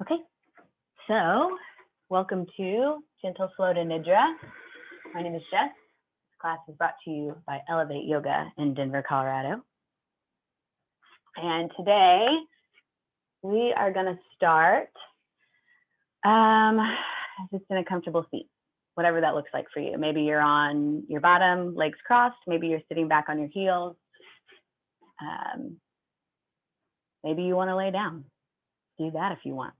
Okay, so welcome to Gentle Slow to Nidra. My name is Jess. This class is brought to you by Elevate Yoga in Denver, Colorado. And today we are going to start just in a comfortable seat, whatever that looks like for you. Maybe you're on your bottom, legs crossed. Maybe you're sitting back on your heels. Maybe you want to lay down. Do that if you want.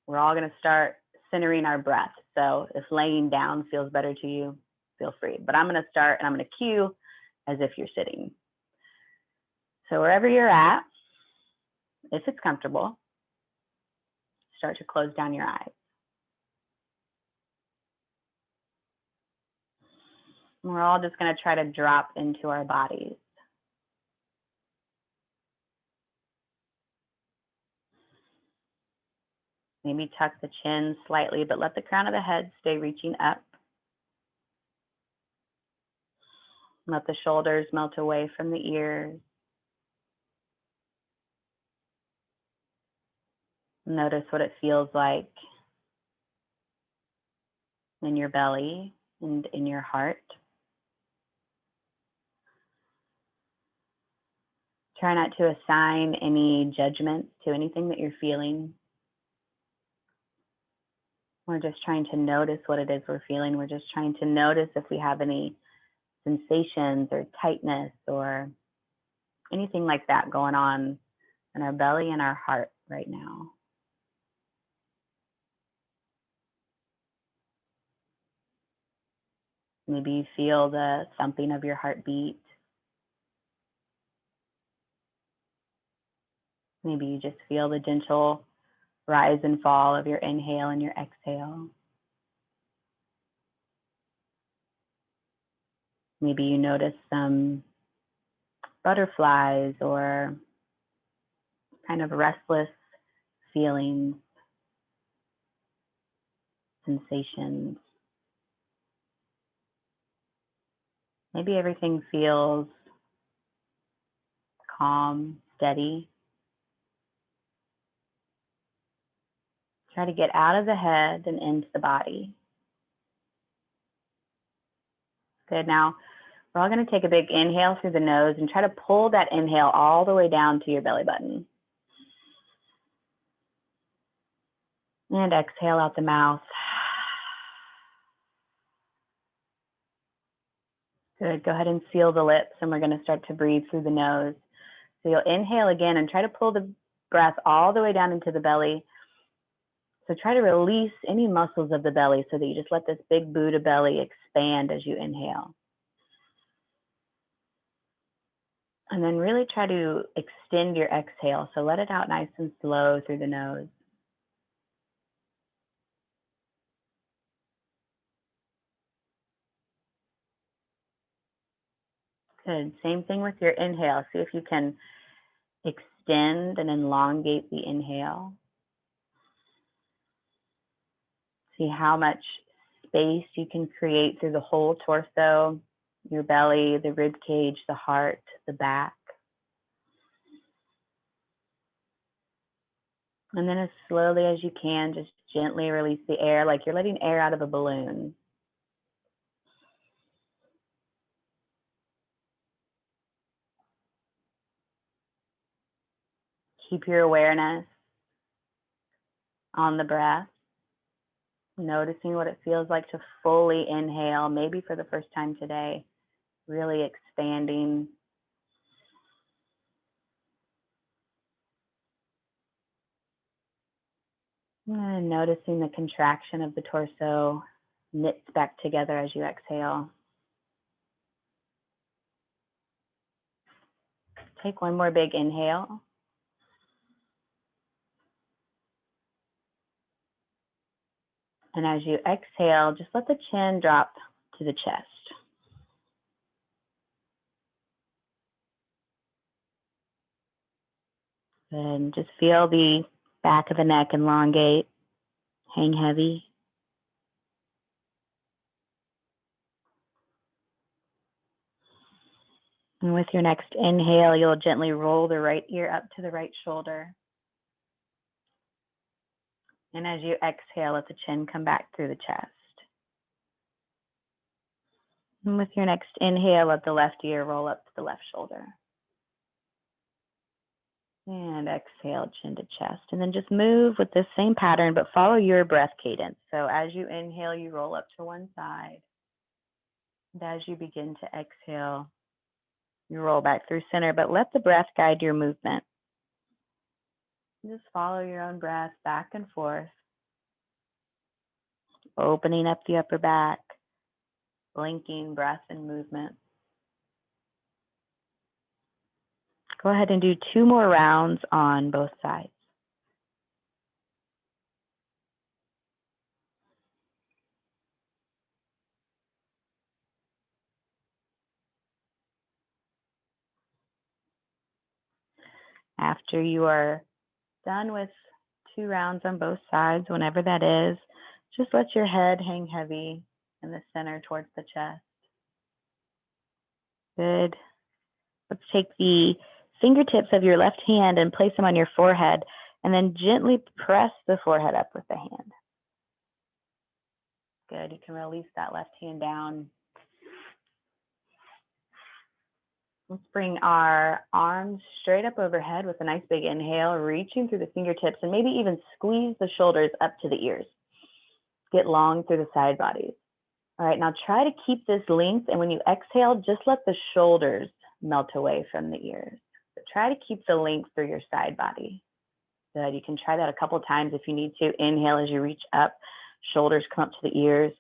We're all going to start centering our breath. So if laying down feels better to you, feel free. But I'm going to start and I'm going to cue as if you're sitting. So wherever you're at, if it's comfortable, start to close down your eyes. And we're all just going to try to drop into our bodies. Maybe tuck the chin slightly, but let the crown of the head stay reaching up. Let the shoulders melt away from the ears. Notice what it feels like in your belly and in your heart. Try not to assign any judgments to anything that you're feeling. We're just trying to notice what it is we're feeling. We're just trying to notice if we have any sensations or tightness or anything like that going on in our belly and our heart right now. Maybe you feel the thumping of your heartbeat. Maybe you just feel the gentle rise and fall of your inhale and your exhale. Maybe you notice some butterflies or kind of restless feelings, sensations. Maybe everything feels calm, steady. Try to get out of the head and into the body. Good. Now, we're all going to take a big inhale through the nose and try to pull that inhale all the way down to your belly button. And exhale out the mouth. Good. Go ahead and seal the lips, and we're going to start to breathe through the nose. So you'll inhale again and try to pull the breath all the way down into the belly. So try to release any muscles of the belly so that you just let this big Buddha belly expand as you inhale. And then really try to extend your exhale. So let it out nice and slow through the nose. Good. Same thing with your inhale. See if you can extend and elongate the inhale. See how much space you can create through the whole torso, your belly, the rib cage, the heart, the back. And then as slowly as you can, just gently release the air like you're letting air out of a balloon. Keep your awareness on the breath, noticing what it feels like to fully inhale, maybe for the first time today, really expanding. And noticing the contraction of the torso knits back together as you exhale. Take one more big inhale. And as you exhale, just let the chin drop to the chest. And just feel the back of the neck elongate, hang heavy. And with your next inhale, you'll gently roll the right ear up to the right shoulder. And as you exhale, let the chin come back through the chest. And with your next inhale, let the left ear roll up to the left shoulder. And exhale, chin to chest. And then just move with this same pattern, but follow your breath cadence. So as you inhale, you roll up to one side. And as you begin to exhale, you roll back through center, but let the breath guide your movement. Just follow your own breath back and forth. Opening up the upper back, blinking breath and movement. Go ahead and do 2 more rounds on both sides. After you are done with 2 rounds on both sides, whenever that is, just let your head hang heavy in the center towards the chest. Good. Let's take the fingertips of your left hand and place them on your forehead, and then gently press the forehead up with the hand. Good. You can release that left hand down. Let's bring our arms straight up overhead with a nice big inhale, reaching through the fingertips and maybe even squeeze the shoulders up to the ears. Get long through the side bodies. All right, now try to keep this length, and when you exhale, just let the shoulders melt away from the ears. But try to keep the length through your side body. Good. You can try that a couple times if you need to. Inhale as you reach up, shoulders come up to the ears.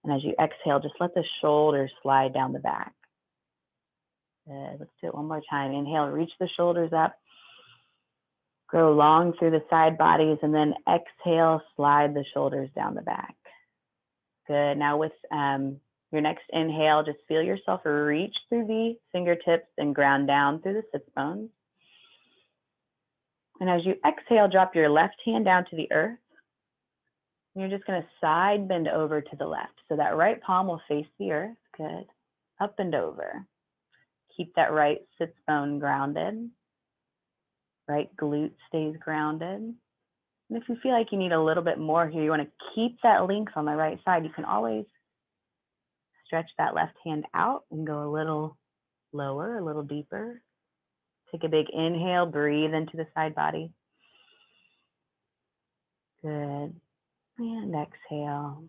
And as you exhale, just let the shoulders slide down the back. Good. Let's do it one more time. Inhale, reach the shoulders up. Grow long through the side bodies, and then exhale, slide the shoulders down the back. Good. Now with your next inhale, just feel yourself reach through the fingertips and ground down through the sits bones. And as you exhale, drop your left hand down to the earth. And you're just going to side bend over to the left. So that right palm will face the earth. Good. Up and over. Keep that right sits bone grounded. Right glute stays grounded. And if you feel like you need a little bit more here, you want to keep that length on the right side, you can always stretch that left hand out and go a little lower, a little deeper. Take a big inhale, breathe into the side body. Good. And exhale.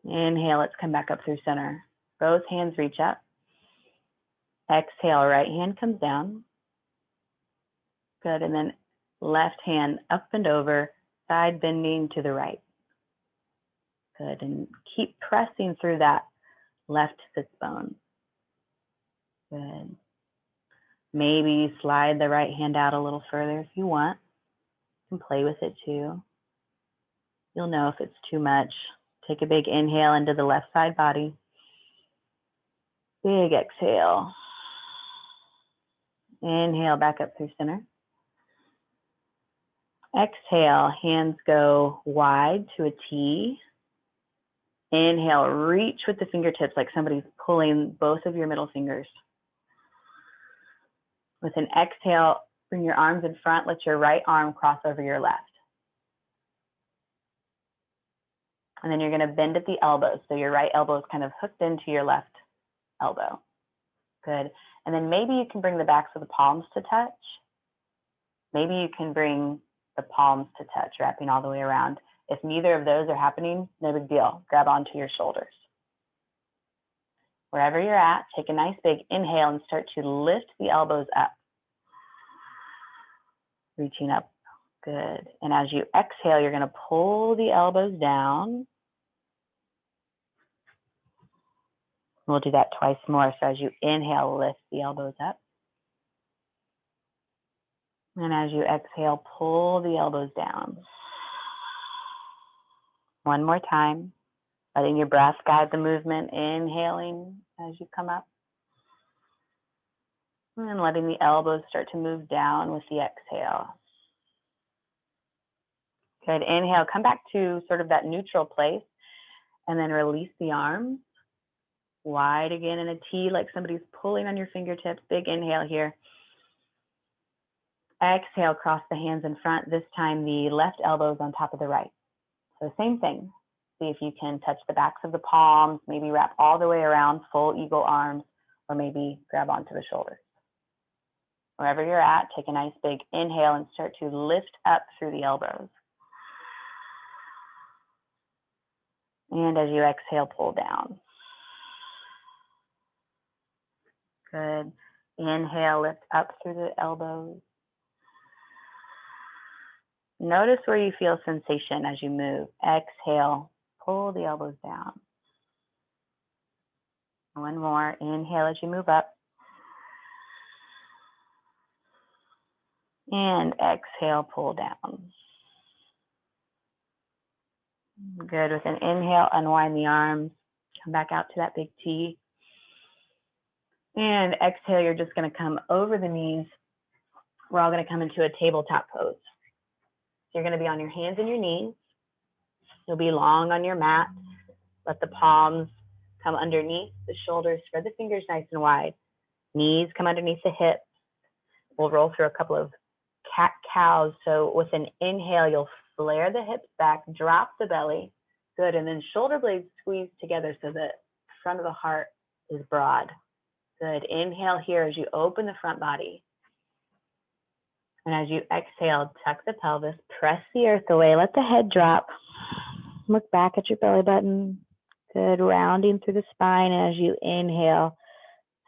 Inhale, let's come back up through center. Both hands reach up. Exhale, right hand comes down. Good, and then left hand up and over, side bending to the right. Good, and keep pressing through that left sits bone. Good. Maybe slide the right hand out a little further if you want. You can play with it too. You'll know if it's too much. Take a big inhale into the left side body. Big exhale. Inhale back up through center. Exhale, hands go wide to a T. Inhale, reach with the fingertips like somebody's pulling both of your middle fingers. With an exhale, bring your arms in front. Let your right arm cross over your left. And then you're going to bend at the elbows. So your right elbow is kind of hooked into your left elbow. Good. And then maybe you can bring the backs of the palms to touch. Maybe you can bring the palms to touch, wrapping all the way around. If neither of those are happening, no big deal. Grab onto your shoulders. Wherever you're at, take a nice big inhale and start to lift the elbows up. Reaching up. Good. And as you exhale, you're going to pull the elbows down. We'll do that twice more. So as you inhale, lift the elbows up. And as you exhale, pull the elbows down. One more time. Letting your breath guide the movement. Inhaling as you come up. And letting the elbows start to move down with the exhale. Good. Inhale, come back to sort of that neutral place. And then release the arms. Wide again in a T, like somebody's pulling on your fingertips. Big inhale here. Exhale, cross the hands in front. This time the left elbow is on top of the right. So same thing. See if you can touch the backs of the palms, maybe wrap all the way around, full eagle arms, or maybe grab onto the shoulders. Wherever you're at, take a nice big inhale and start to lift up through the elbows. And as you exhale, pull down. Good. Inhale, lift up through the elbows. Notice where you feel sensation as you move. Exhale, pull the elbows down. One more. Inhale as you move up. And exhale, pull down. Good. With an inhale, unwind the arms. Come back out to that big T. And exhale, you're just going to come over the knees. We're all going to come into a tabletop pose. So you're going to be on your hands and your knees. You'll be long on your mat. Let the palms come underneath the shoulders. Spread the fingers nice and wide. Knees come underneath the hips. We'll roll through a couple of cat-cows. So with an inhale, you'll flare the hips back, drop the belly. Good. And then shoulder blades squeeze together so the front of the heart is broad. Good. Inhale here as you open the front body. And as you exhale, tuck the pelvis, press the earth away, let the head drop. Look back at your belly button. Good. Rounding through the spine. And as you inhale,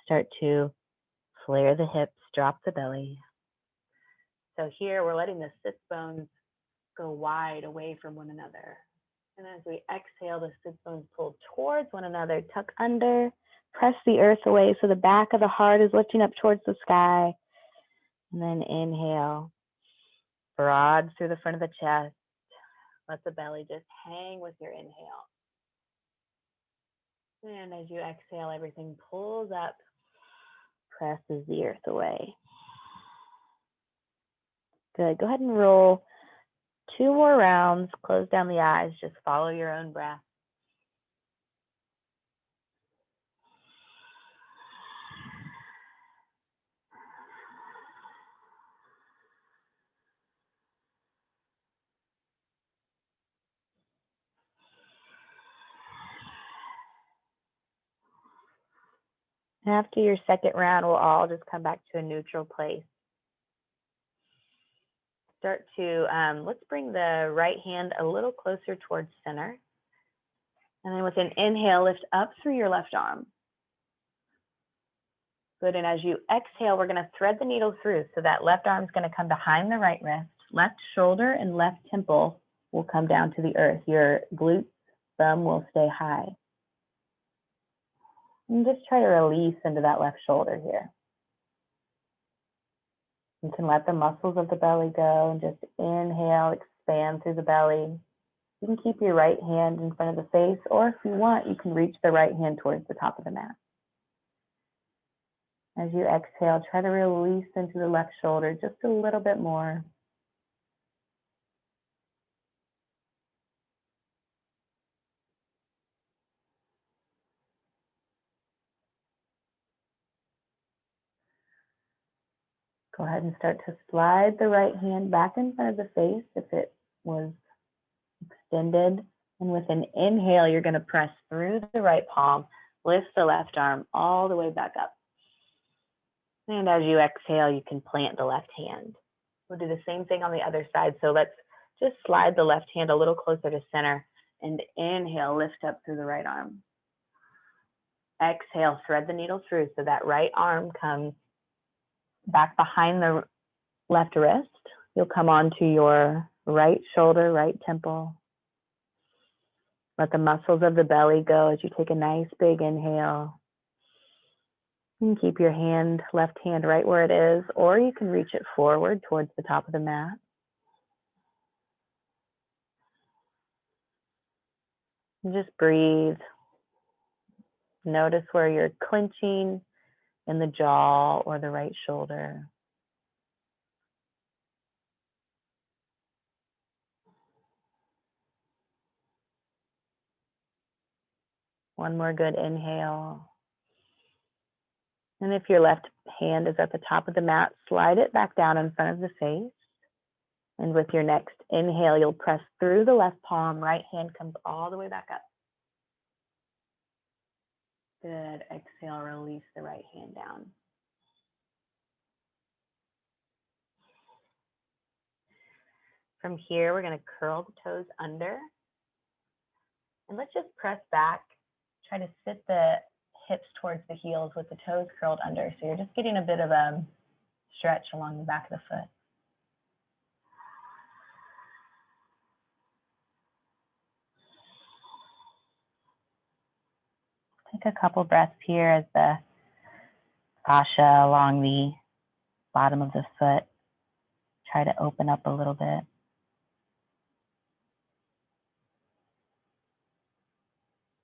start to flare the hips, drop the belly. So here we're letting the sit bones go wide away from one another. And as we exhale, the sit bones pull towards one another, tuck under, press the earth away so the back of the heart is lifting up towards the sky. And then inhale, broad through the front of the chest. Let the belly just hang with your inhale. And as you exhale, everything pulls up, presses the earth away. Good. Go ahead and roll 2 more rounds. Close down the eyes. Just follow your own breath. After your second round, we'll all just come back to a neutral place. Start to, let's bring the right hand a little closer towards center. And then with an inhale, lift up through your left arm. Good, and as you exhale, we're gonna thread the needle through. So that left arm is gonna come behind the right wrist. Left shoulder and left temple will come down to the earth. Your glutes, thumb will stay high. And just try to release into that left shoulder here. You can let the muscles of the belly go and just inhale, expand through the belly. You can keep your right hand in front of the face, or if you want, you can reach the right hand towards the top of the mat. As you exhale, try to release into the left shoulder just a little bit more. Go ahead and start to slide the right hand back in front of the face if it was extended. And with an inhale, you're going to press through the right palm, lift the left arm all the way back up. And as you exhale, you can plant the left hand. We'll do the same thing on the other side. So let's just slide the left hand a little closer to center and inhale, lift up through the right arm. Exhale, thread the needle through so that right arm comes back behind the left wrist. You'll come onto your right shoulder, right temple. Let the muscles of the belly go as you take a nice big inhale. You can keep your hand, left hand right where it is, or you can reach it forward towards the top of the mat. And just breathe. Notice where you're clenching in the jaw or the right shoulder. One more good inhale. And if your left hand is at the top of the mat, slide it back down in front of the face. And with your next inhale, you'll press through the left palm, right hand comes all the way back up. Good. Exhale, release the right hand down. From here, we're going to curl the toes under. And let's just press back. Try to sit the hips towards the heels with the toes curled under. So you're just getting a bit of a stretch along the back of the foot. Take a couple breaths here as the fascia along the bottom of the foot try to open up a little bit.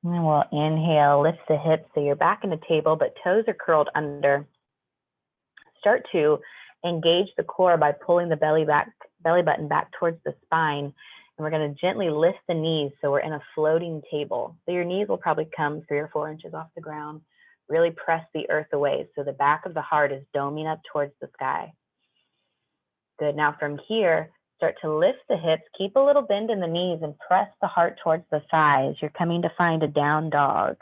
And then we'll inhale, lift the hips so you're back in the table, but toes are curled under. Start to engage the core by pulling the belly button back towards the spine. And we're going to gently lift the knees so we're in a floating table. So your knees will probably come 3 or 4 inches off the ground. Really press the earth away so the back of the heart is doming up towards the sky. Good. Now from here, start to lift the hips, keep a little bend in the knees and press the heart towards the thighs. You're coming to find a down dog.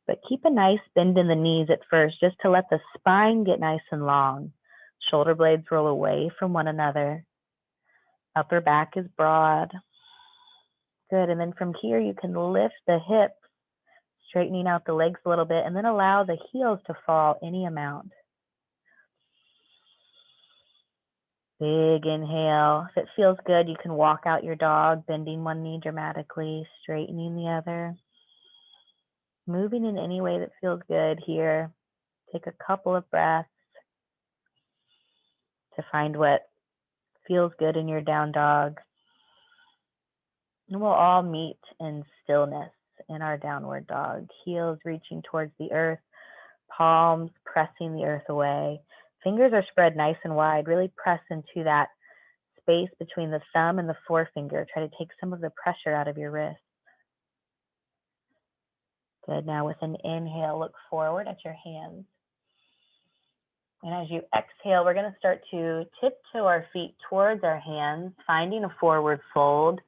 But keep a nice bend in the knees at first, just to let the spine get nice and long. Shoulder blades roll away from one another. Upper back is broad. Good. And then from here, you can lift the hips, straightening out the legs a little bit, and then allow the heels to fall any amount. Big inhale. If it feels good, you can walk out your dog, bending one knee dramatically, straightening the other. Moving in any way that feels good here. Take a couple of breaths to find what feels good in your down dog. And we'll all meet in stillness in our downward dog. Heels reaching towards the earth, palms pressing the earth away. Fingers are spread nice and wide. Really press into that space between the thumb and the forefinger. Try to take some of the pressure out of your wrist. Good. Now with an inhale, look forward at your hands. And as you exhale, we're going to start to tiptoe our feet towards our hands, finding a forward fold.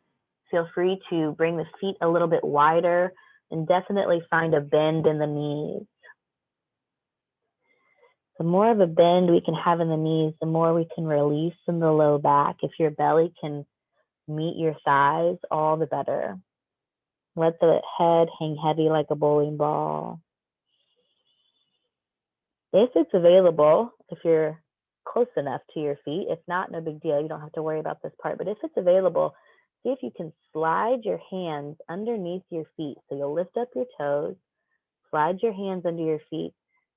Feel free to bring the feet a little bit wider and definitely find a bend in the knees. The more of a bend we can have in the knees, the more we can release in the low back. If your belly can meet your thighs, all the better. Let the head hang heavy like a bowling ball. If it's available, if you're close enough to your feet, if not, no big deal. You don't have to worry about this part. But if it's available, see if you can slide your hands underneath your feet. So you'll lift up your toes, slide your hands under your feet,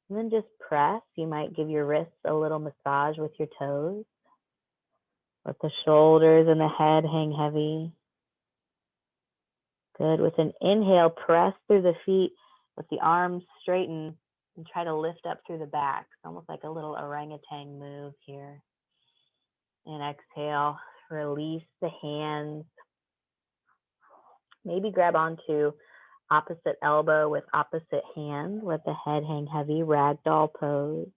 and then just press. You might give your wrists a little massage with your toes. Let the shoulders and the head hang heavy. Good. With an inhale, press through the feet with the arms straighten and try to lift up through the back. It's almost like a little orangutan move here. And exhale, release the hands. Maybe grab onto opposite elbow with opposite hand. Let the head hang heavy, ragdoll pose.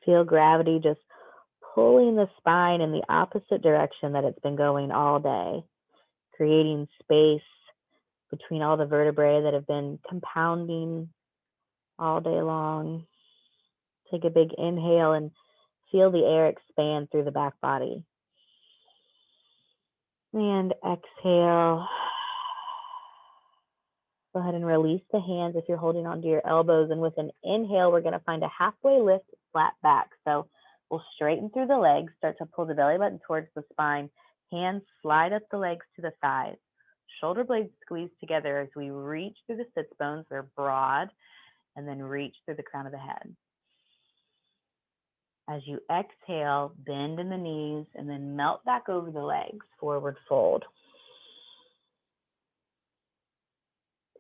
Feel gravity just pulling the spine in the opposite direction that it's been going all day, creating space between all the vertebrae that have been compounding all day long. Take a big inhale and feel the air expand through the back body. And exhale. Go ahead and release the hands if you're holding onto your elbows. And with an inhale, we're going to find a halfway lift, flat back. So we'll straighten through the legs, start to pull the belly button towards the spine. Hands slide up the legs to the thighs. Shoulder blades squeeze together as we reach through the sits bones. They're broad, and then reach through the crown of the head. As you exhale, bend in the knees, and then melt back over the legs, forward fold.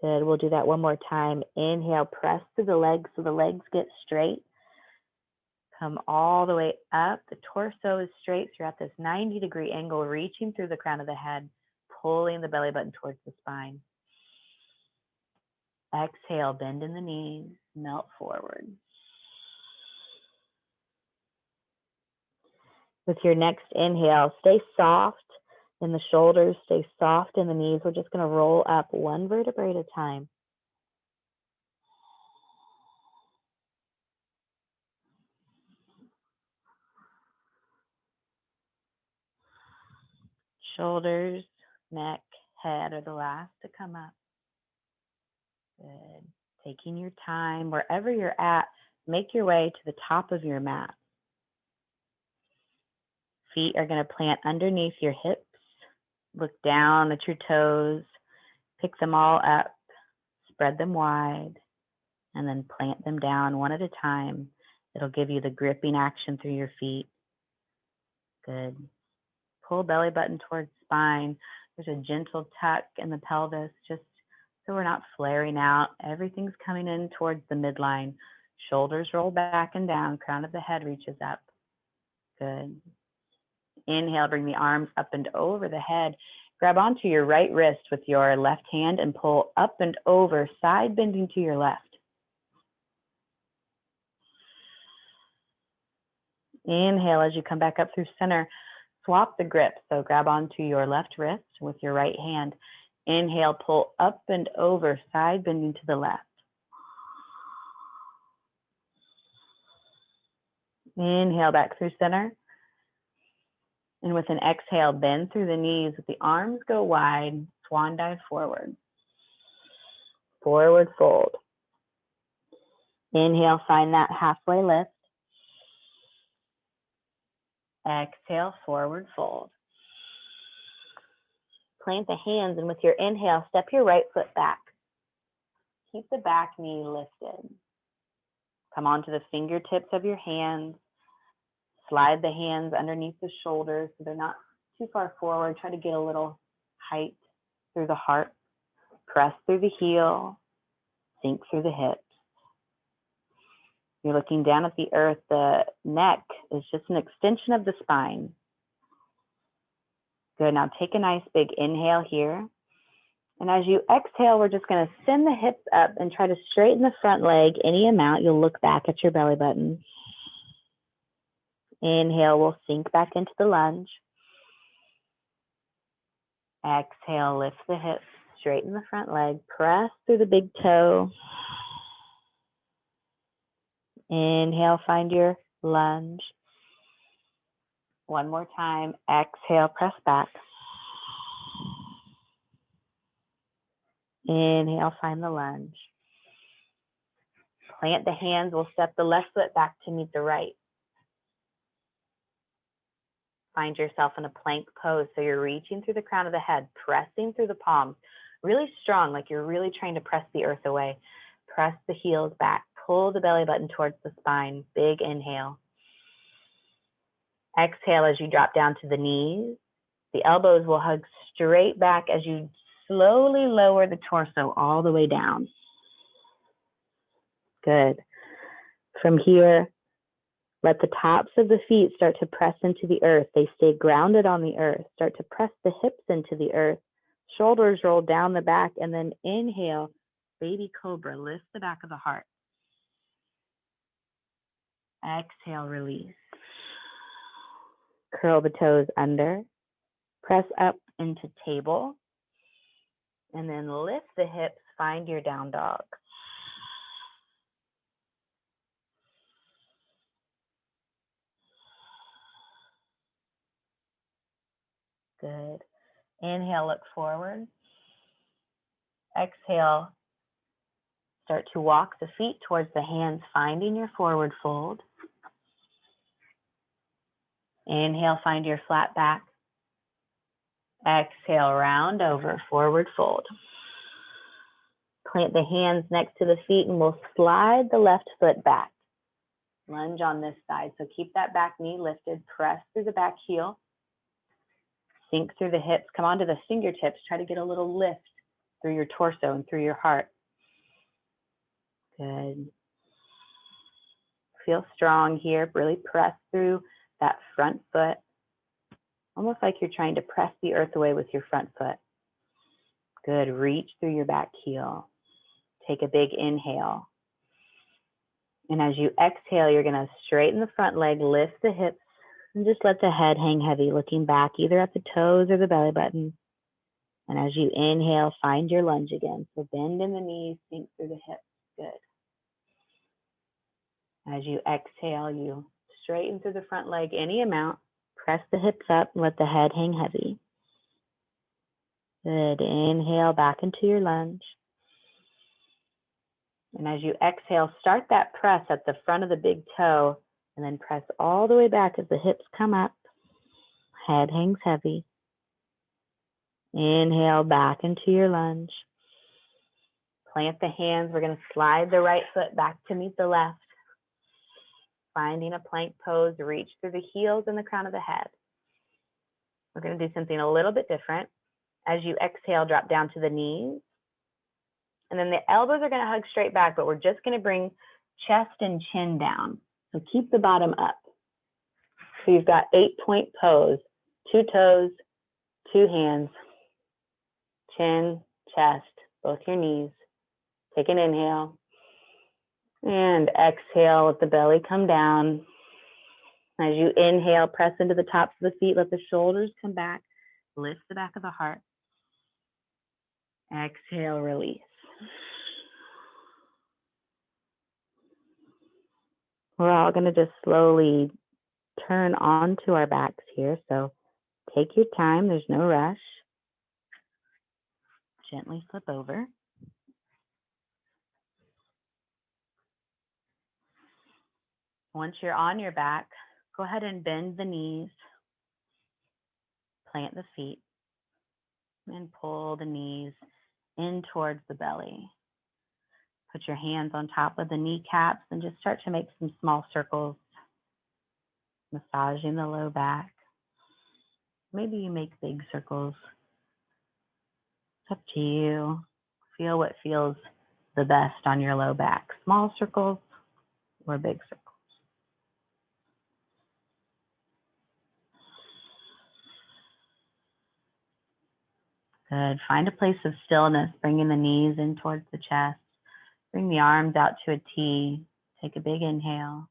Good, we'll do that one more time. Inhale, press through the legs so the legs get straight. Come all the way up. The torso is straight, so you're at this 90-degree angle, reaching through the crown of the head, pulling the belly button towards the spine. Exhale, bend in the knees, melt forward. With your next inhale, stay soft in the shoulders, stay soft in the knees. We're just going to roll up one vertebrae at a time. Shoulders, neck, head are the last to come up. Good. Taking your time, wherever you're at, make your way to the top of your mat. Feet are going to plant underneath your hips. Look down at your toes. Pick them all up. Spread them wide. And then plant them down one at a time. It'll give you the gripping action through your feet. Good. Pull belly button towards spine. There's a gentle tuck in the pelvis, just so we're not flaring out. Everything's coming in towards the midline. Shoulders roll back and down. Crown of the head reaches up. Good. Inhale, bring the arms up and over the head. Grab onto your right wrist with your left hand and pull up and over, side bending to your left. Inhale as you come back up through center. Swap the grip. So grab onto your left wrist with your right hand. Inhale, pull up and over, side bending to the left. Inhale back through center. And with an exhale, bend through the knees with the arms go wide, swan dive forward. Forward fold. Inhale, find that halfway lift. Exhale, forward fold. Plant the hands, and with your inhale, step your right foot back. Keep the back knee lifted. Come onto the fingertips of your hands. Slide the hands underneath the shoulders so they're not too far forward. Try to get a little height through the heart. Press through the heel. Sink through the hips. You're looking down at the earth. The neck is just an extension of the spine. Good. Now take a nice big inhale here. And as you exhale, we're just going to send the hips up and try to straighten the front leg any amount. You'll look back at your belly button. Inhale, we'll sink back into the lunge. Exhale, lift the hips, straighten the front leg, press through the big toe. Inhale, find your lunge. One more time. Exhale, press back. Inhale, find the lunge. Plant the hands. We'll step the left foot back to meet the right. Find yourself in a plank pose. So you're reaching through the crown of the head, pressing through the palms, really strong, like you're really trying to press the earth away. Press the heels back. Pull the belly button towards the spine. Big inhale. Exhale as you drop down to the knees. The elbows will hug straight back as you slowly lower the torso all the way down. Good. From here, let the tops of the feet start to press into the earth. They stay grounded on the earth. Start to press the hips into the earth. Shoulders roll down the back, and then inhale, baby cobra. Lift the back of the heart. Exhale, release. Curl the toes under. Press up into table. And then lift the hips. Find your down dog. Good. Inhale, look forward. Exhale, start to walk the feet towards the hands, finding your forward fold. Inhale, find your flat back. Exhale, round over, forward fold. Plant the hands next to the feet and we'll slide the left foot back. Lunge on this side. So keep that back knee lifted. Press through the back heel. Sink through the hips. Come onto the fingertips. Try to get a little lift through your torso and through your heart. Good. Feel strong here. Really press through that front foot. Almost like you're trying to press the earth away with your front foot. Good. Reach through your back heel. take a big inhale. And as you exhale, you're going to straighten the front leg, lift the hips, and just let the head hang heavy, looking back either at the toes or the belly button. And as you inhale, find your lunge again. So bend in the knees, sink through the hips. Good. As you exhale, you straighten through the front leg any amount. Press the hips up and let the head hang heavy. Good. Inhale back into your lunge. And as you exhale, start that press at the front of the big toe and then press all the way back as the hips come up. Head hangs heavy. Inhale back into your lunge. Plant the hands. We're going to slide the right foot back to meet the left. Finding a plank pose, reach through the heels and the crown of the head. We're going to do something a little bit different. As you exhale, drop down to the knees. And then the elbows are going to hug straight back, but we're just going to bring chest and chin down. So keep the bottom up. So you've got 8-point pose, 2 toes, 2 hands, chin, chest, both your knees. Take an inhale. And exhale, let the belly come down. As you inhale, press into the tops of the feet, let the shoulders come back, lift the back of the heart. Exhale, release. We're all going to just slowly turn onto our backs here. So take your time, there's no rush. Gently flip over. Once you're on your back, go ahead and bend the knees, plant the feet, and pull the knees in towards the belly. Put your hands on top of the kneecaps and just start to make some small circles, massaging the low back. Maybe you make big circles. It's up to you. Feel what feels the best on your low back. Small circles or big circles. Good. Find a place of stillness, bringing the knees in towards the chest. Bring the arms out to a T. Take a big inhale.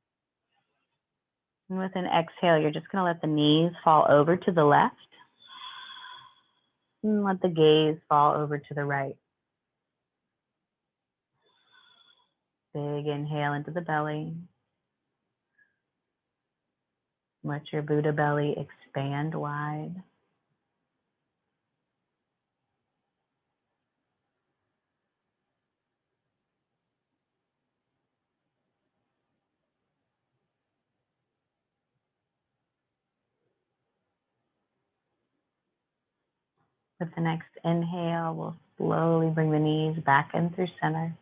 And with an exhale, you're just going to let the knees fall over to the left. And let the gaze fall over to the right. Big inhale into the belly. Let your Buddha belly expand wide. With the next inhale, we'll slowly bring the knees back in through center.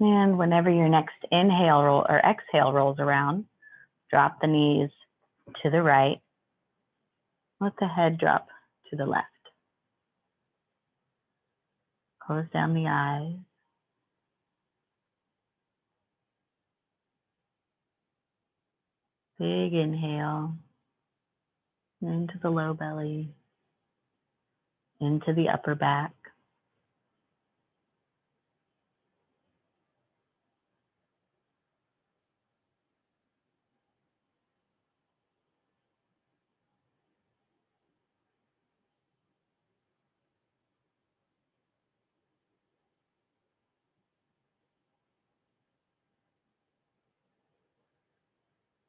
And whenever your next inhale or exhale rolls around, drop the knees to the right. Let the head drop to the left. Close down the eyes. Big inhale into the low belly, into the upper back.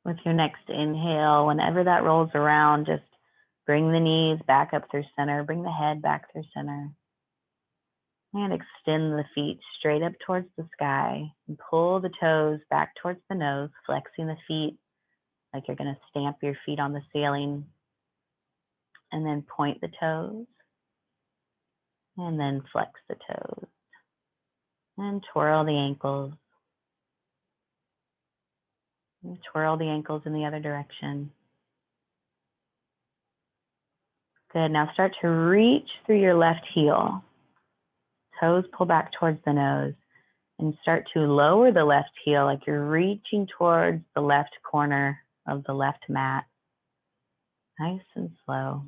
With your next inhale, whenever that rolls around, just bring the knees back up through center, bring the head back through center. And extend the feet straight up towards the sky and pull the toes back towards the nose, flexing the feet like you're going to stamp your feet on the ceiling. And then point the toes. And then flex the toes. And twirl the ankles. And twirl the ankles in the other direction. Good. Now start to reach through your left heel. Toes pull back towards the nose. And start to lower the left heel like you're reaching towards the left corner of the left mat. Nice and slow.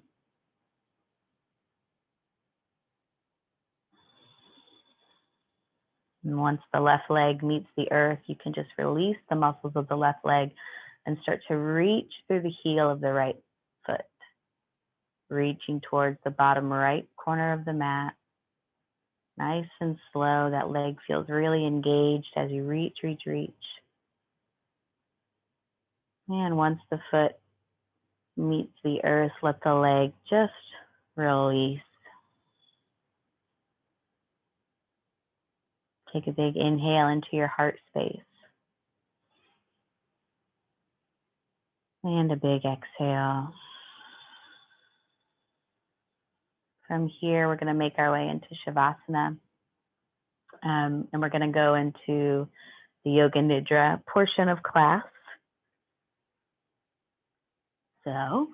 And once the left leg meets the earth, you can just release the muscles of the left leg and start to reach through the heel of the right foot, reaching towards the bottom right corner of the mat. Nice and slow. That leg feels really engaged as you reach, reach, reach. And once the foot meets the earth, let the leg just release. Take a big inhale into your heart space. And a big exhale. From here, we're going to make our way into Shavasana. And we're going to go into the Yoga Nidra portion of class. So,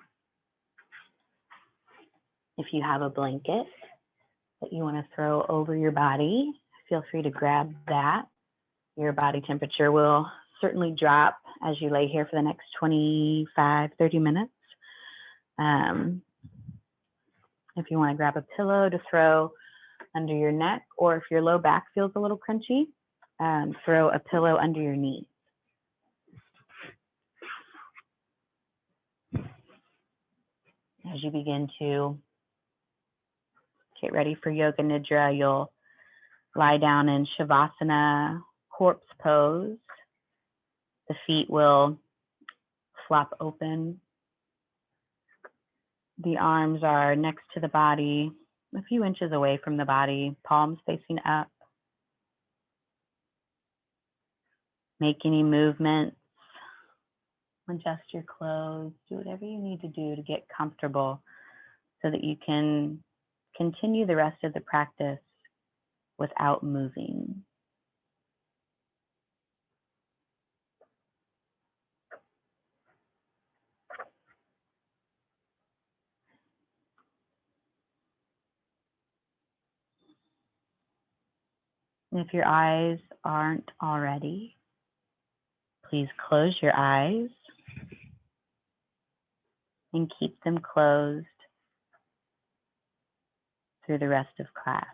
if you have a blanket that you want to throw over your body, feel free to grab that. Your body temperature will certainly drop as you lay here for the next 25, 30 minutes. If you want to grab a pillow to throw under your neck, or if your low back feels a little crunchy, throw a pillow under your knee. As you begin to get ready for Yoga Nidra, you'll lie down in Shavasana, corpse pose. The feet will flop open. The arms are next to the body, a few inches away from the body, palms facing up. Make any movements, adjust your clothes, do whatever you need to do to get comfortable so that you can continue the rest of the practice without moving. And if your eyes aren't already, please close your eyes and keep them closed through the rest of class.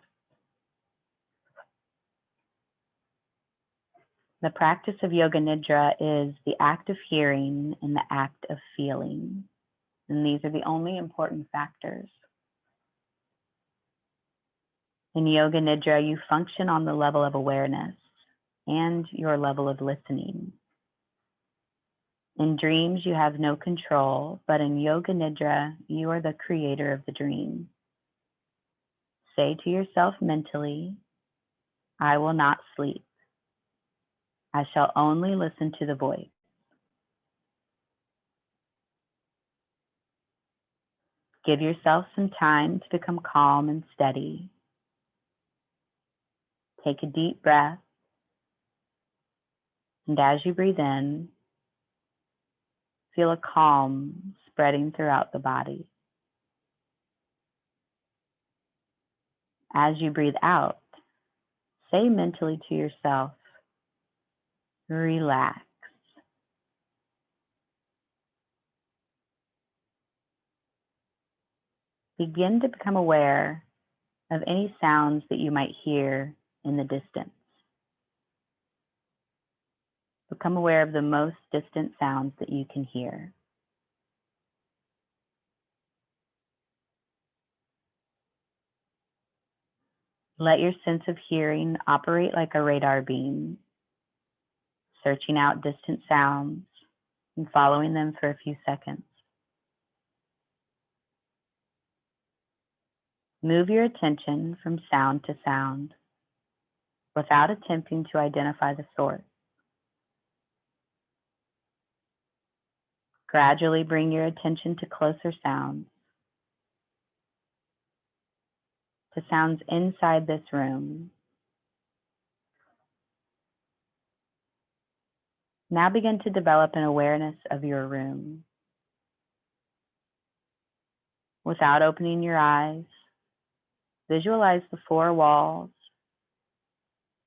The practice of Yoga Nidra is the act of hearing and the act of feeling. And these are the only important factors. In Yoga Nidra, you function on the level of awareness and your level of listening. In dreams, you have no control, but in Yoga Nidra, you are the creator of the dream. Say to yourself mentally, I will not sleep. I shall only listen to the voice. Give yourself some time to become calm and steady. Take a deep breath, and as you breathe in, feel a calm spreading throughout the body. As you breathe out, say mentally to yourself, relax. Begin to become aware of any sounds that you might hear in the distance. Become aware of the most distant sounds that you can hear. Let your sense of hearing operate like a radar beam, searching out distant sounds and following them for a few seconds. Move your attention from sound to sound without attempting to identify the source. Gradually bring your attention to closer sounds, to sounds inside this room. Now begin to develop an awareness of your room. Without opening your eyes, visualize the four walls,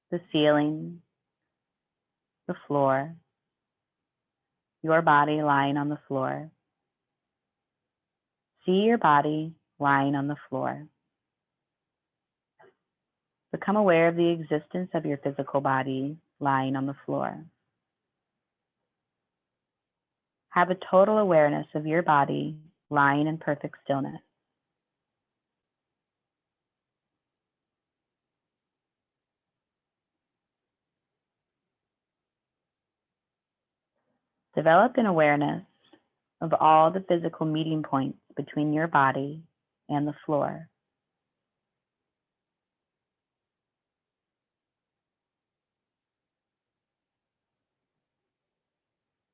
the ceiling, the floor, your body lying on the floor. See your body lying on the floor. Become aware of the existence of your physical body lying on the floor. Have a total awareness of your body lying in perfect stillness. Develop an awareness of all the physical meeting points between your body and the floor.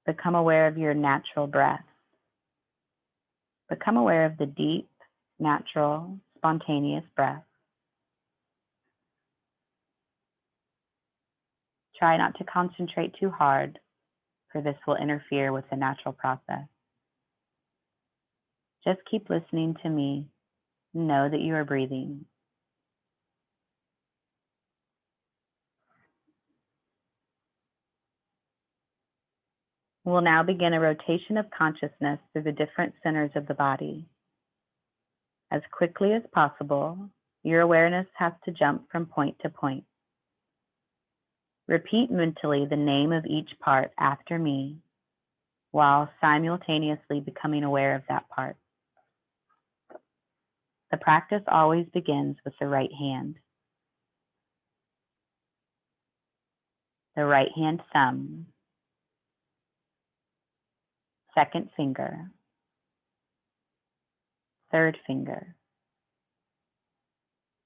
Become aware of your natural breath. Become aware of the deep, natural, spontaneous breath. Try not to concentrate too hard, for this will interfere with the natural process. Just keep listening to me and know that you are breathing. We'll now begin a rotation of consciousness through the different centers of the body. As quickly as possible, your awareness has to jump from point to point. Repeat mentally the name of each part after me, while simultaneously becoming aware of that part. The practice always begins with the right hand. The right hand thumb, second finger, third finger,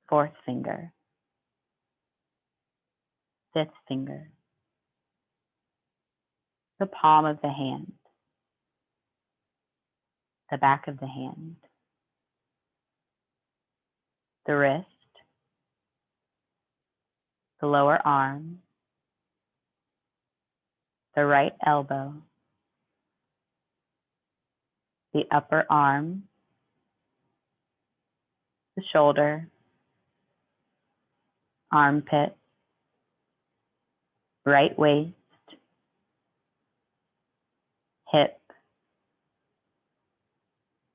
fourth finger, fifth finger, the palm of the hand, the back of the hand, the wrist, the lower arm, the right elbow, the upper arm, the shoulder, armpit, right waist, hip,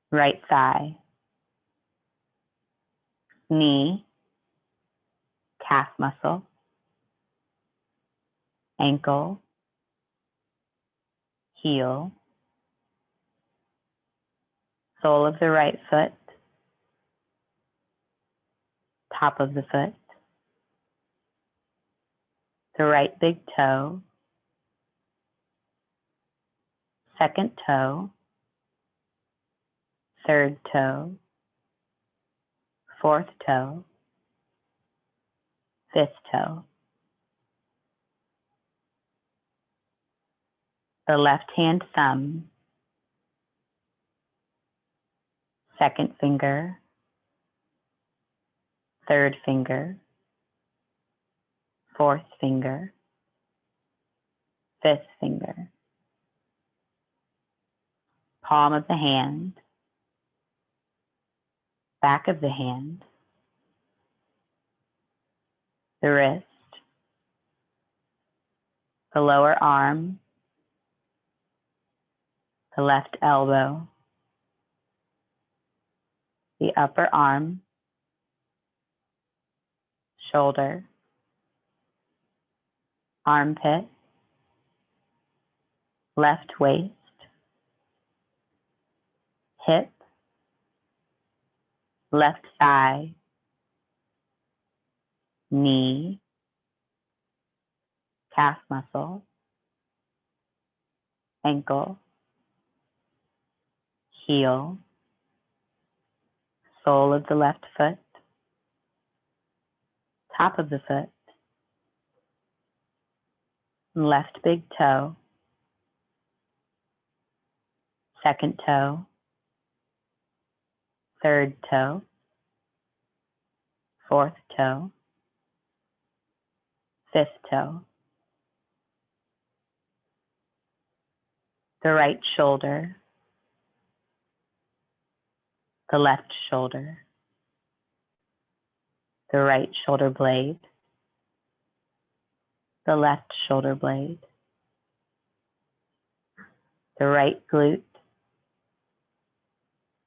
right thigh, knee, calf muscle, ankle, heel, sole of the right foot, top of the foot, the right big toe, second toe, third toe, fourth toe, fifth toe, the left hand thumb, second finger, third finger, fourth finger, fifth finger, palm of the hand, back of the hand, the wrist, the lower arm, the left elbow, the upper arm, shoulder, armpit, left waist, hip, left thigh, knee, calf muscle, ankle, heel, sole of the left foot, top of the foot, left big toe, second toe, third toe, fourth toe, fifth toe, the right shoulder, the left shoulder, the right shoulder blade, the left shoulder blade, the right glute,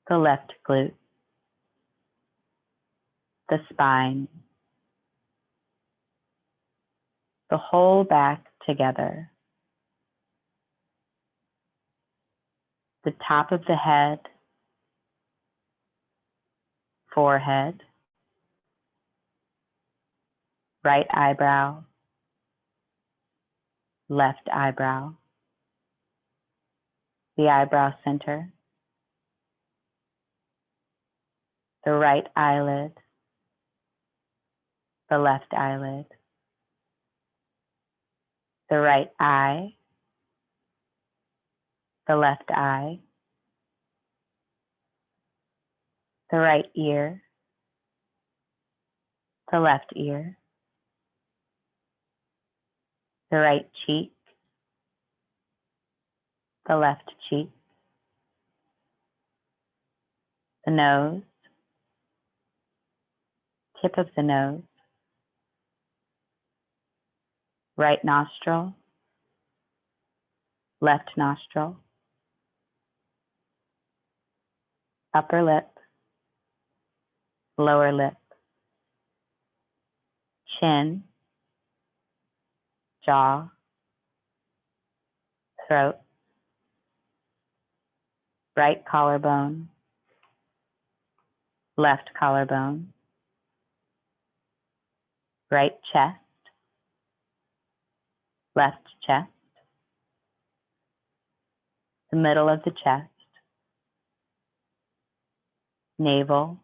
the left glute, the spine, the whole back together, the top of the head, forehead, right eyebrow, left eyebrow, the eyebrow center, the right eyelid, the left eyelid, the right eye, the left eye, the right ear, the left ear, the right cheek, the left cheek, the nose, tip of the nose, right nostril, left nostril, upper lip, lower lip, chin, jaw, throat, right collarbone, left collarbone, right chest, left chest, the middle of the chest, navel,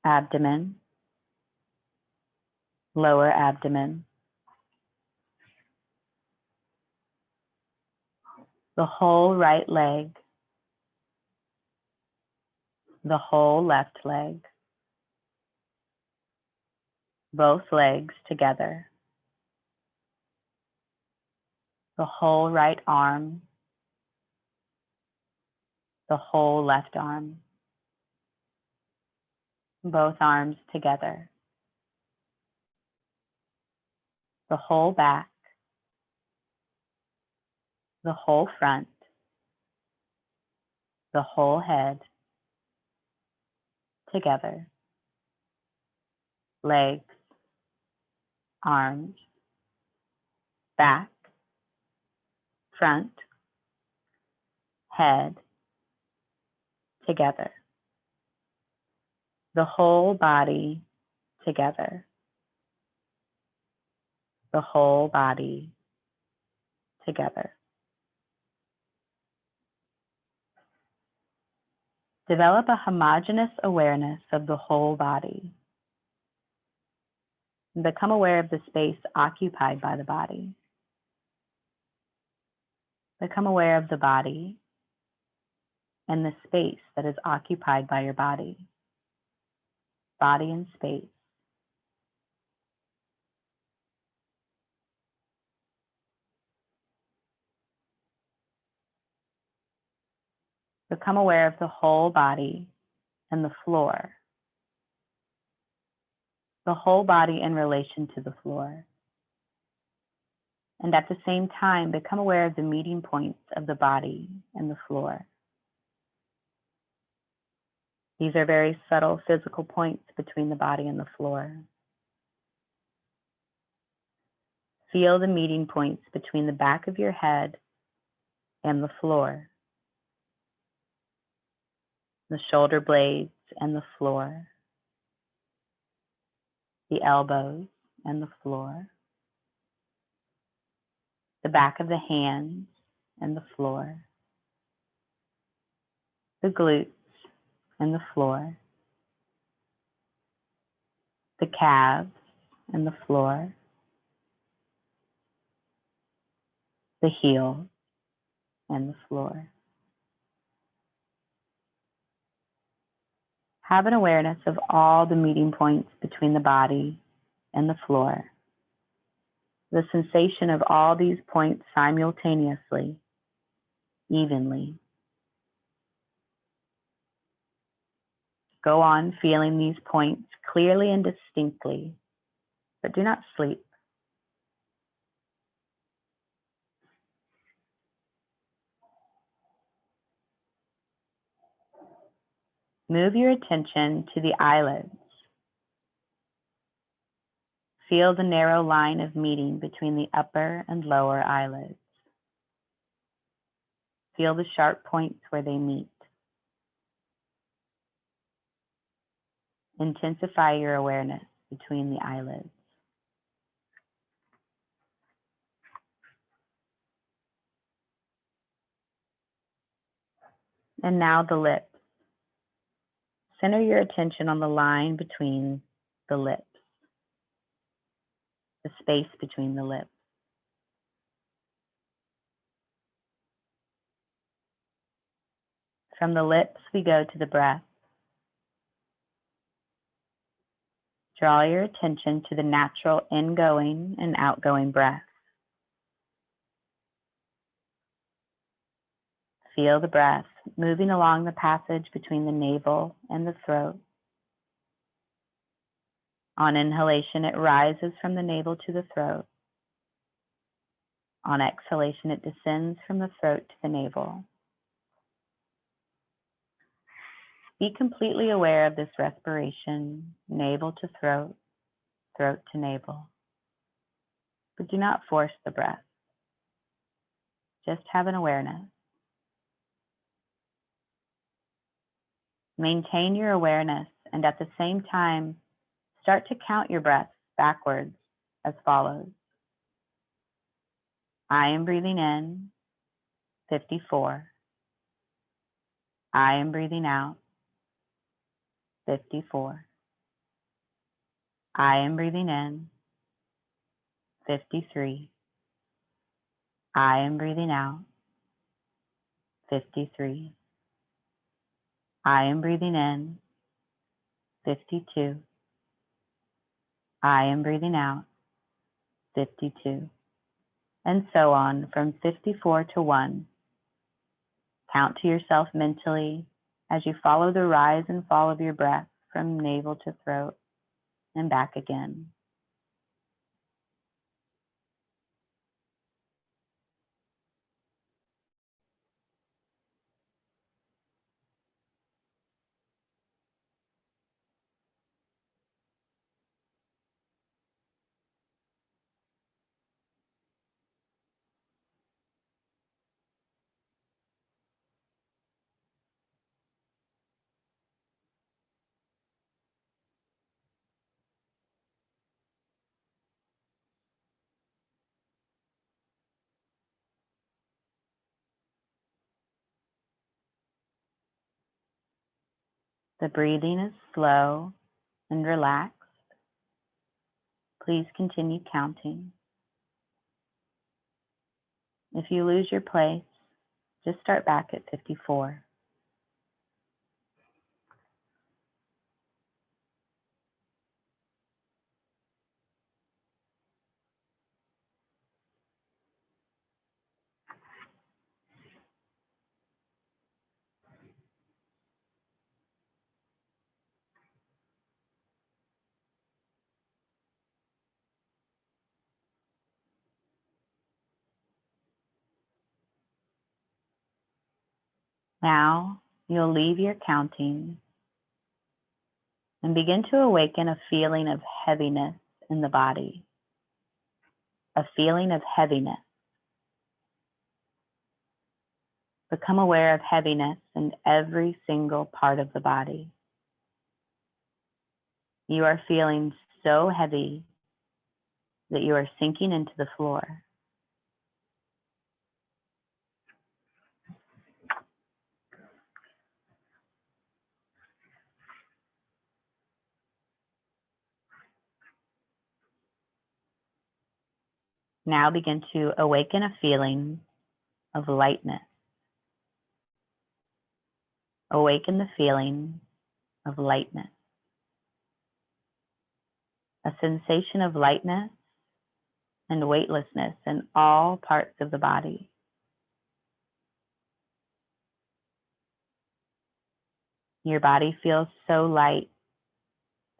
abdomen, lower abdomen, the whole right leg, the whole left leg, both legs together, the whole right arm, the whole left arm, both arms together, the whole back, the whole front, the whole head together, legs, arms, back, front, head together, the whole body together, the whole body together. Develop a homogeneous awareness of the whole body. And become aware of the space occupied by the body. Become aware of the body and the space that is occupied by your body. Body and space. Become aware of the whole body and the floor. The whole body in relation to the floor. And at the same time, become aware of the meeting points of the body and the floor. These are very subtle physical points between the body and the floor. Feel the meeting points between the back of your head and the floor, the shoulder blades and the floor, the elbows and the floor, the back of the hands and the floor, the glutes and the floor, the calves and the floor, the heels and the floor. Have an awareness of all the meeting points between the body and the floor. The sensation of all these points simultaneously, evenly. Go on feeling these points clearly and distinctly, but do not sleep. Move your attention to the eyelids. Feel the narrow line of meeting between the upper and lower eyelids. Feel the sharp points where they meet. Intensify your awareness between the eyelids. And now the lips. Center your attention on the line between the lips, the space between the lips. From the lips, we go to the breath. Draw your attention to the natural ingoing and outgoing breath. Feel the breath moving along the passage between the navel and the throat. On inhalation, it rises from the navel to the throat. On exhalation, it descends from the throat to the navel. Be completely aware of this respiration, navel to throat, throat to navel. But do not force the breath. Just have an awareness. Maintain your awareness and at the same time, start to count your breaths backwards as follows. I am breathing in, 54. I am breathing out, 54. I am breathing in, 53. I am breathing out, 53. I am breathing in, 52. I am breathing out, 52. And so on from 54 to 1. Count to yourself mentally as you follow the rise and fall of your breath from navel to throat and back again. The breathing is slow and relaxed. Please continue counting. If you lose your place, just start back at 54. Now you'll leave your counting and begin to awaken a feeling of heaviness in the body, a feeling of heaviness. Become aware of heaviness in every single part of the body. You are feeling so heavy that you are sinking into the floor. Now begin to awaken a feeling of lightness. Awaken the feeling of lightness. A sensation of lightness and weightlessness in all parts of the body. Your body feels so light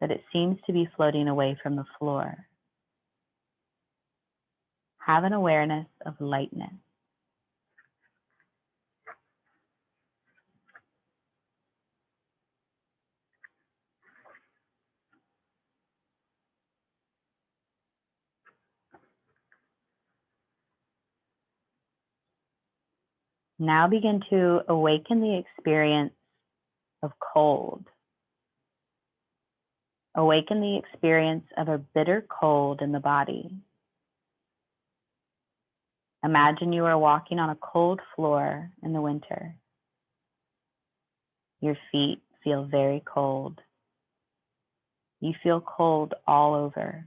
that it seems to be floating away from the floor. Have an awareness of lightness. Now begin to awaken the experience of cold. Awaken the experience of a bitter cold in the body. Imagine you are walking on a cold floor in the winter. Your feet feel very cold. You feel cold all over.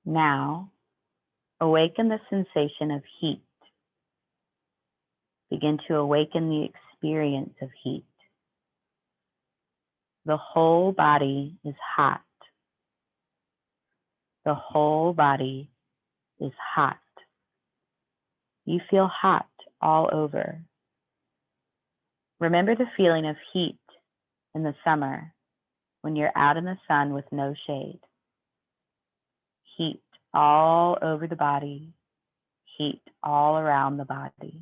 Now, awaken the sensation of heat. Begin to awaken the experience of heat. The whole body is hot. The whole body is hot. You feel hot all over. Remember the feeling of heat in the summer when you're out in the sun with no shade. Heat all over the body, heat all around the body.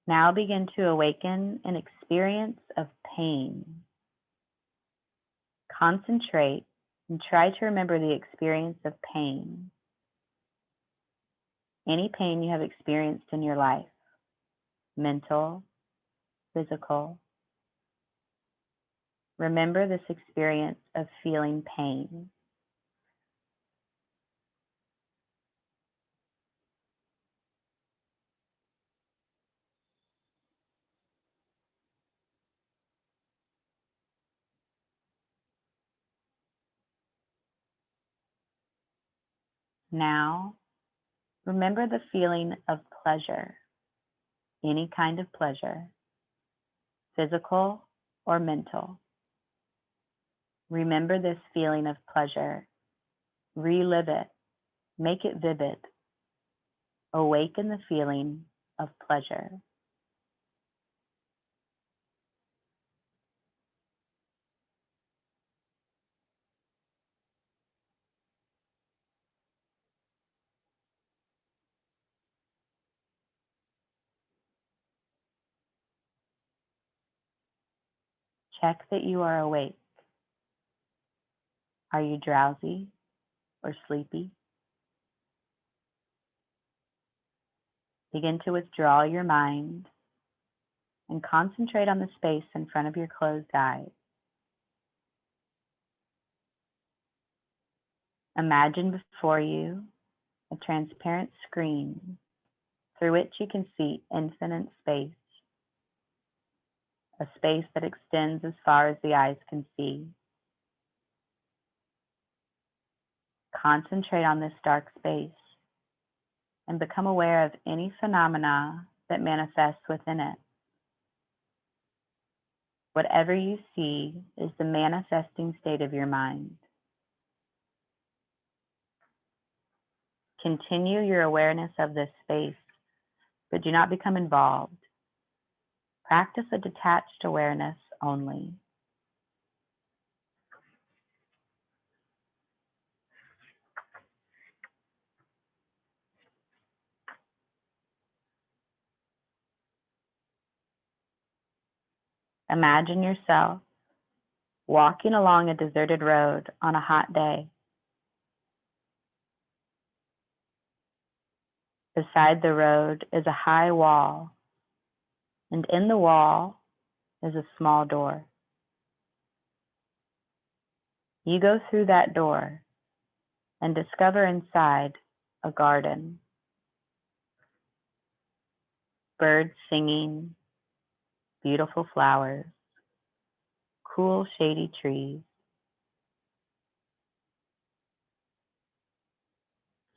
Now begin to awaken an experience of pain. Concentrate and try to remember the experience of pain. Any pain you have experienced in your life, mental, physical. Remember this experience of feeling pain. Now, remember the feeling of pleasure, any kind of pleasure, physical or mental. Remember this feeling of pleasure. Relive it. Make it vivid. Awaken the feeling of pleasure. Check that you are awake. Are you drowsy or sleepy? Begin to withdraw your mind and concentrate on the space in front of your closed eyes. Imagine before you a transparent screen through which you can see infinite space, a space that extends as far as the eyes can see. Concentrate on this dark space and become aware of any phenomena that manifests within it. Whatever you see is the manifesting state of your mind. Continue your awareness of this space, but do not become involved. Practice a detached awareness only. Imagine yourself walking along a deserted road on a hot day. Beside the road is a high wall, and in the wall is a small door. You go through that door and discover inside a garden. Birds singing, beautiful flowers, cool shady trees.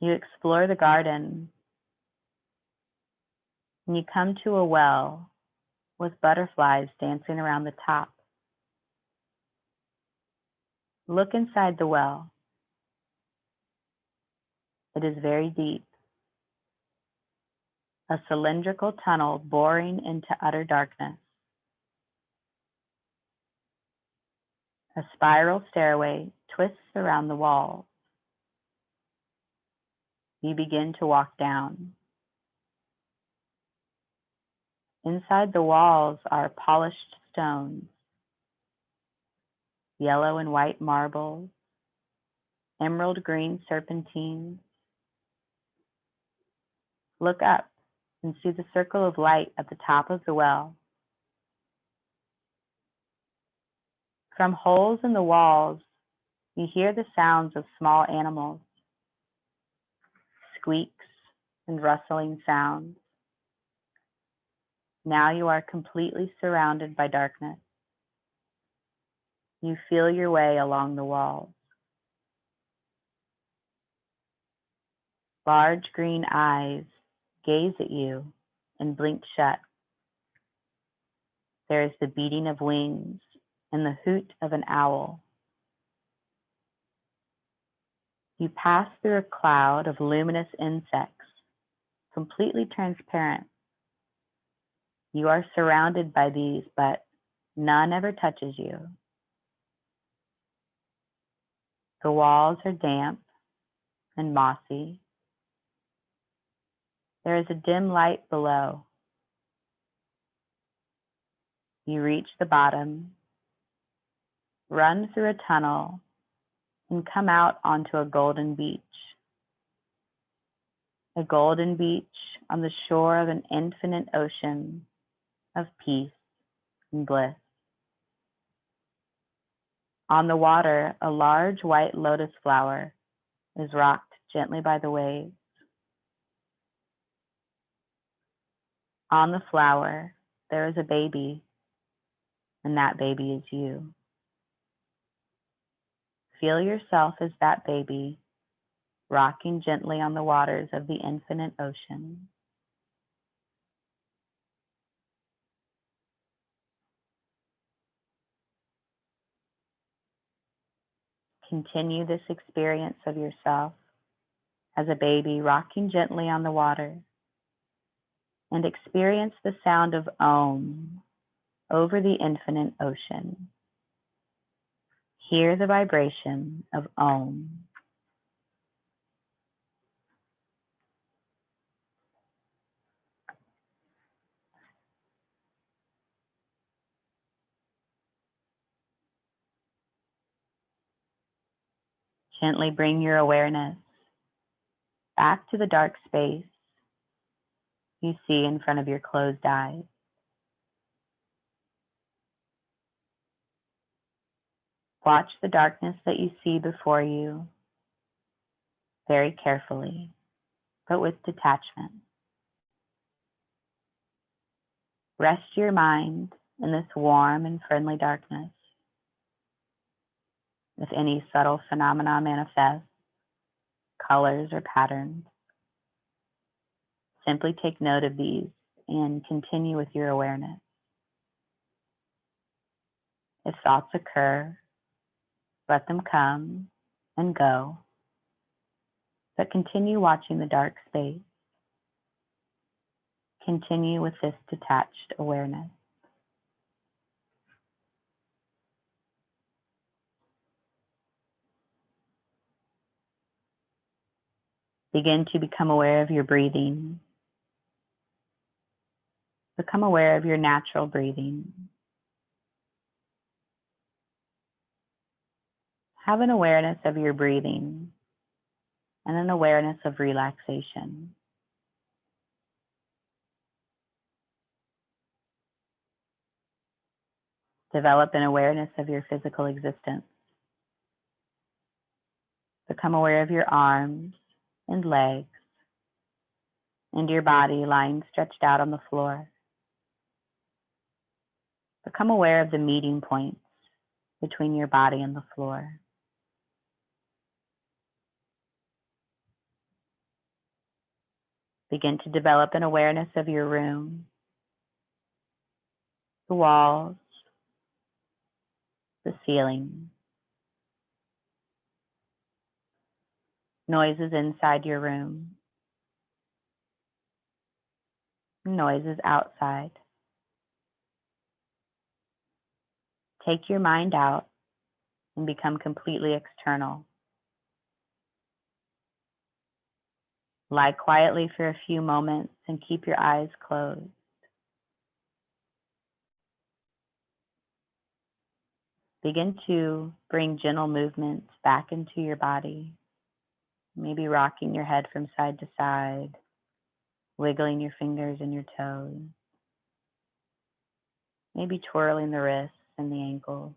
You explore the garden and you come to a well with butterflies dancing around the top. Look inside the well. It is very deep, a cylindrical tunnel boring into utter darkness. A spiral stairway twists around the walls. You begin to walk down. Inside the walls are polished stones, yellow and white marbles, emerald green serpentines. Look up and see the circle of light at the top of the well. From holes in the walls, you hear the sounds of small animals, squeaks and rustling sounds. Now you are completely surrounded by darkness. You feel your way along the walls. Large green eyes gaze at you and blink shut. There is the beating of wings and the hoot of an owl. You pass through a cloud of luminous insects, completely transparent. You are surrounded by these, but none ever touches you. The walls are damp and mossy. There is a dim light below. You reach the bottom, run through a tunnel, and come out onto a golden beach. A golden beach on the shore of an infinite ocean of peace and bliss. On the water, a large white lotus flower is rocked gently by the waves. On the flower, there is a baby, and that baby is you. Feel yourself as that baby, rocking gently on the waters of the infinite ocean. Continue this experience of yourself as a baby rocking gently on the water, and experience the sound of Om over the infinite ocean. Hear the vibration of Om. Gently bring your awareness back to the dark space you see in front of your closed eyes. Watch the darkness that you see before you very carefully, but with detachment. Rest your mind in this warm and friendly darkness. If any subtle phenomena manifest, colors or patterns, simply take note of these and continue with your awareness. If thoughts occur, let them come and go, but continue watching the dark space. Continue with this detached awareness. Begin to become aware of your breathing. Become aware of your natural breathing. Have an awareness of your breathing and an awareness of relaxation. Develop an awareness of your physical existence. Become aware of your arms and legs and your body lying stretched out on the floor. Become aware of the meeting points between your body and the floor. Begin to develop an awareness of your room. the walls, the ceiling, noises inside your room, noises outside. Take your mind out and become completely external. Lie quietly for a few moments and keep your eyes closed. Begin to bring gentle movements back into your body, maybe rocking your head from side to side, wiggling your fingers and your toes, maybe twirling the wrists and the ankles.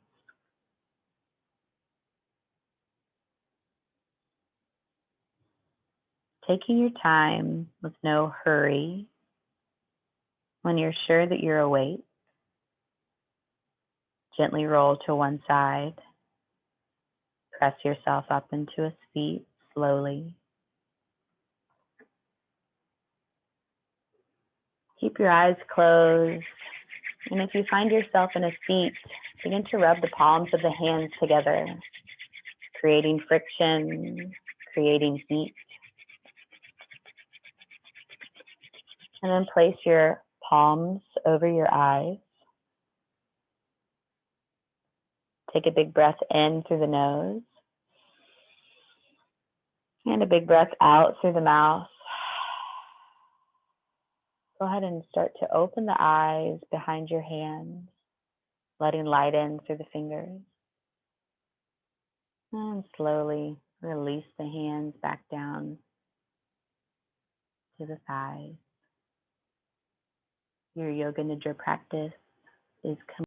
Taking your time with no hurry. When you're sure that you're awake, gently roll to one side. Press yourself up into a seat slowly. Keep your eyes closed. And if you find yourself in a seat, begin to rub the palms of the hands together, creating friction, creating heat. And then place your palms over your eyes. Take a big breath in through the nose. And a big breath out through the mouth. Go ahead and start to open the eyes behind your hands, letting light in through the fingers. And slowly release the hands back down to the thighs. Your Yoga Nidra practice is